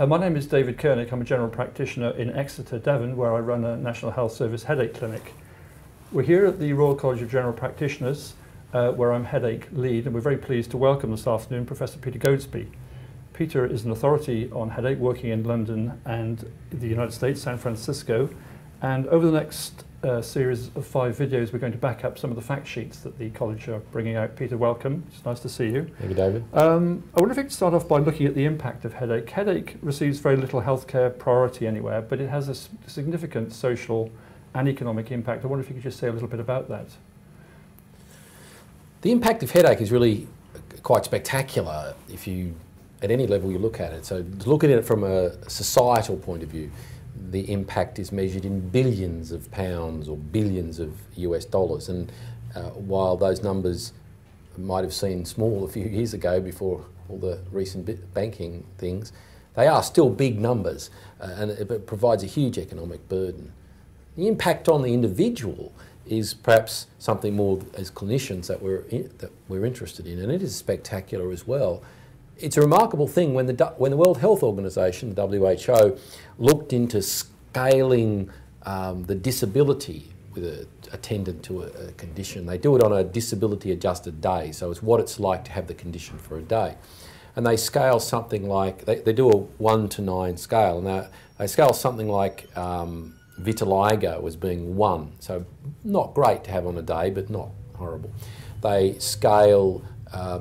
My name is David Kernick. I'm a general practitioner in Exeter, Devon, where I run a National Health Service headache clinic. We're here at the Royal College of General Practitioners, where I'm headache lead, and we're very pleased to welcome this afternoon Professor Peter Goadsby. Peter is an authority on headache, working in London and the United States, San Francisco, and over the next series of 5 videos we're going to back up some of the fact sheets that the college are bringing out. Peter, welcome. It's nice to see you. Thank you, David. I wonder if you could start off by looking at the impact of headache. Headache receives very little healthcare priority anywhere, but it has a significant social and economic impact. I wonder if you could just say a little bit about that. The impact of headache is really quite spectacular if you, at any level you look at it. So looking at it from a societal point of view, the impact is measured in billions of pounds or billions of US dollars. And while those numbers might have seemed small a few years ago before all the recent banking things, they are still big numbers, and it provides a huge economic burden. The impact on the individual is perhaps something more as clinicians that we're interested in, and it is spectacular as well. It's a remarkable thing when the World Health Organization, the WHO, looked into scaling the disability attendant to a condition. They do it on a disability adjusted day, so it's what it's like to have the condition for a day. And they scale something like, they do a 1 to 9 scale, and they scale something like vitiligo as being 1, so not great to have on a day, but not horrible. They scale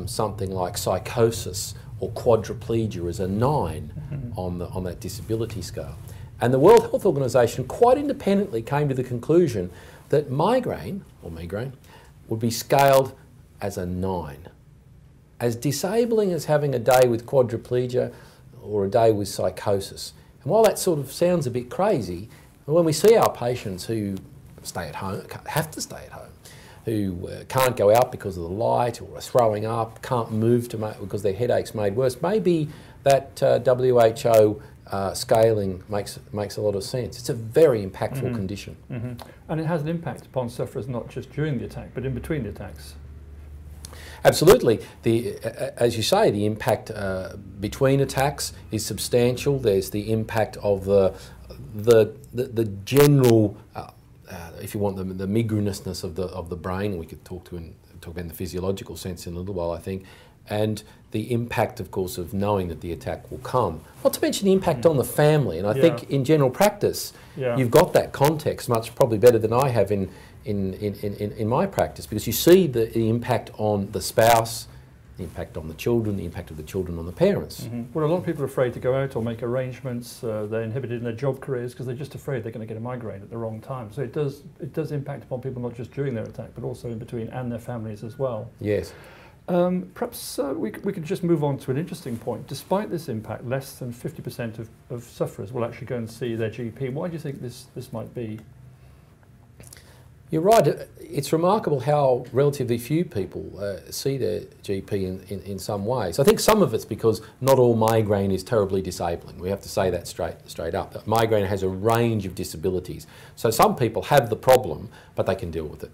something like psychosis or quadriplegia as a 9 on that disability scale. And the World Health Organization quite independently came to the conclusion that migraine would be scaled as a 9. As disabling as having a day with quadriplegia or a day with psychosis. And while that sort of sounds a bit crazy, when we see our patients who stay at home, have to stay at home, who can't go out because of the light or are throwing up, can't move because their headache's made worse, maybe that WHO scaling makes a lot of sense. It's a very impactful condition. And it has an impact upon sufferers not just during the attack, but in between the attacks. Absolutely. As you say, the impact between attacks is substantial. There's the impact of the general, if you want, the migrainousness of the brain. We could talk about in the physiological sense in a little while, I think, and the impact, of course, of knowing that the attack will come. Not to mention the impact on the family. And I think in general practice, you've got that context much probably better than I have in my practice, because you see the impact on the spouse, the impact on the children, the impact of the children on the parents. Well, a lot of people are afraid to go out or make arrangements. They're inhibited in their job careers because they're just afraid they're going to get a migraine at the wrong time. So it does impact upon people not just during their attack, but also in between, and their families as well. Yes. Perhaps we could just move on to an interesting point. Despite this impact, less than 50% of sufferers will actually go and see their GP. Why do you think this might be? You're right. It's remarkable how relatively few people see their GP in some ways. I think some of it's because not all migraine is terribly disabling. We have to say that straight up. Migraine has a range of disabilities. So some people have the problem, but they can deal with it.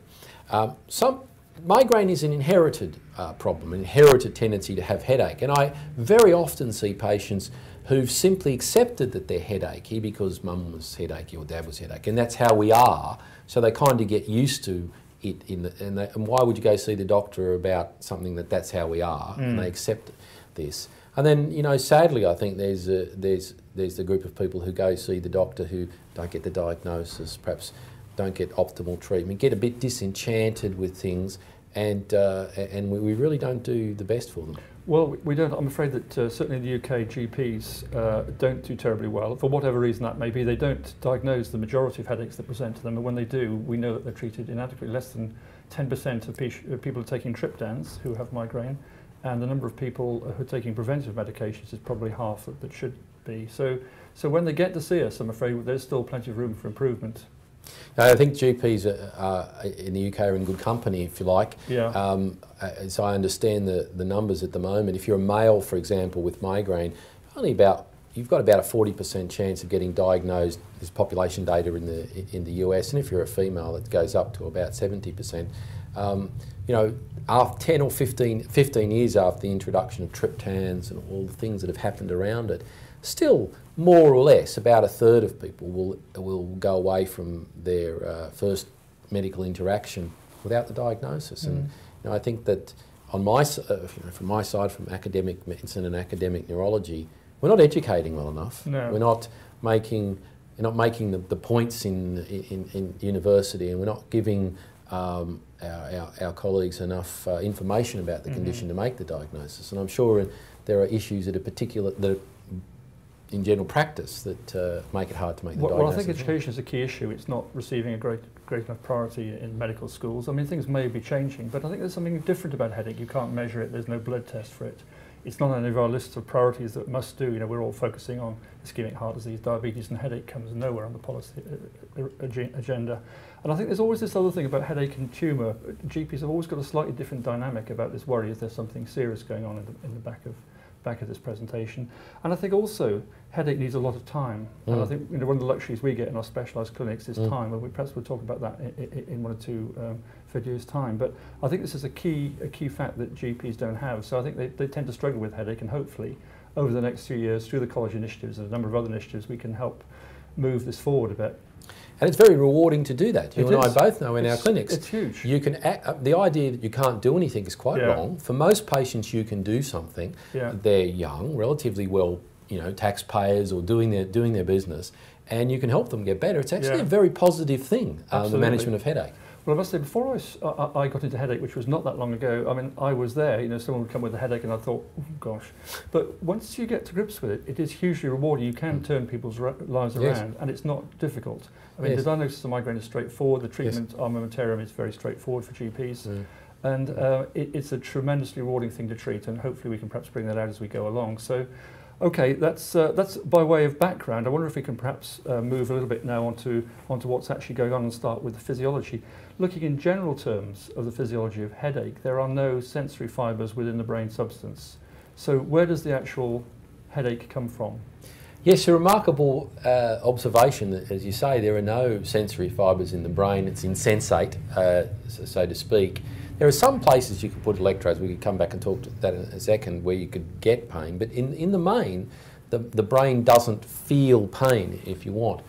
Migraine is an inherited problem, an inherited tendency to have headache. And I very often see patients who've simply accepted that they're headachy because mum was headachy or dad was headachy, and that's how we are. So they kind of get used to it, and why would you go see the doctor about something that's how we are, and they accept this. And then, you know, sadly, I think there's the group of people who go see the doctor who don't get the diagnosis, perhaps don't get optimal treatment, get a bit disenchanted with things, and we really don't do the best for them. Well, we don't. I'm afraid that certainly in the UK, GPs don't do terribly well. For whatever reason that may be, they don't diagnose the majority of headaches that present to them, and when they do, we know that they're treated inadequately. Less than 10% of people are taking triptans who have migraine, and the number of people who are taking preventive medications is probably half that should be. So when they get to see us, I'm afraid there's still plenty of room for improvement. I think GPs in the UK are in good company, if you like. As I understand the numbers at the moment, if you're a male, for example, with migraine, you've got about a 40% chance of getting diagnosed. There's population data in the US, and if you're a female, it goes up to about 70%. You know, after 10 or 15 years after the introduction of triptans and all the things that have happened around it, still more or less about a third of people will go away from their first medical interaction without the diagnosis. And I think that on my from my side, from academic medicine and academic neurology, we're not educating well enough. No. We're not making the points in university, and we're not giving our colleagues enough information about the condition to make the diagnosis. And I'm sure there are issues that are in general practice that make it hard to make the diagnosis. Well, I think education is a key issue. It's not receiving a great enough priority in medical schools. I mean, things may be changing, but I think there's something different about headache. You can't measure it. There's no blood test for it. It's not on any of our lists of priorities that must do. You know, we're all focusing on ischemic heart disease, diabetes, and headache comes nowhere on the policy agenda. And I think there's always this other thing about headache and tumour. GPs have always got a slightly different dynamic about this worry if there's something serious going on in the back of this presentation. And I think also headache needs a lot of time. And I think one of the luxuries we get in our specialised clinics is time, and perhaps we'll talk about that in 1 or 2 videos' time. But I think this is a key fact that GPs don't have. So I think they tend to struggle with headache, and hopefully over the next few years, through the college initiatives and a number of other initiatives, we can help move this forward a bit. And it's very rewarding to do that. You and I both know in our clinics. It's huge. You can the idea that you can't do anything is quite wrong. For most patients, you can do something. They're young, relatively well, taxpayers or doing their business, and you can help them get better. It's actually a very positive thing, the management of headache. Well, I must say, before I got into headache, which was not that long ago, I mean, I was there, someone would come with a headache and I thought, oh, gosh. But once you get to grips with it, it is hugely rewarding. You can turn people's lives around, and it's not difficult. I mean, the diagnosis of migraine is straightforward. The treatment armamentarium is very straightforward for GPs. And it's a tremendously rewarding thing to treat, and hopefully we can perhaps bring that out as we go along. So, okay, that's by way of background. I wonder if we can perhaps move a little bit now onto what's actually going on and start with the physiology. Looking in general terms of the physiology of headache, there are no sensory fibres within the brain substance. So where does the actual headache come from? Yes, a remarkable observation. As you say, there are no sensory fibres in the brain. It's insensate, so to speak. There are some places you can put electrodes. We could come back and talk to that in a second, where you could get pain. But in the main, the brain doesn't feel pain, if you want.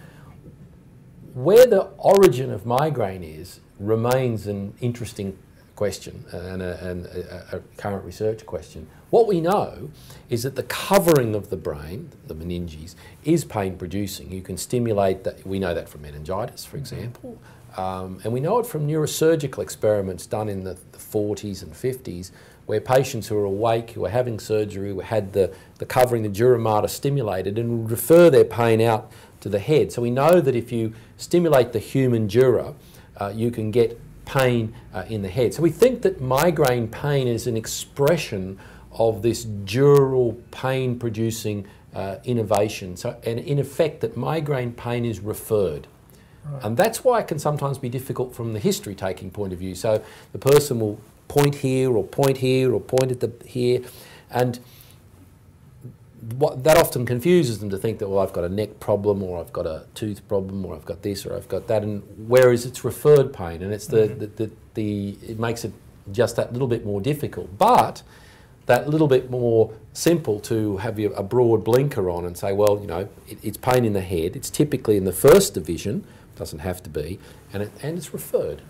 Where the origin of migraine is remains an interesting question and a current research question. What we know is that the covering of the brain, the meninges, is pain producing. You can stimulate that. We know that from meningitis, for example. And we know it from neurosurgical experiments done in the 40s and 50s, where patients who are awake, who are having surgery, who had the covering, the dura mater, stimulated, and would refer their pain out to the head. So we know that if you stimulate the human dura, you can get pain in the head. So we think that migraine pain is an expression of this dural pain-producing innovation. So, and in effect, that migraine pain is referred. Right. And that's why it can sometimes be difficult from the history-taking point of view. So the person will point here or point here or point at here, and that often confuses them to think that, well, I've got a neck problem, or I've got a tooth problem, or I've got this, or I've got that, and whereas it's referred pain, and it's it makes it just that little bit more difficult, but that little bit more simple to have a broad blinker on and say, well, it's pain in the head. It's typically in the first division, doesn't have to be, and it's referred.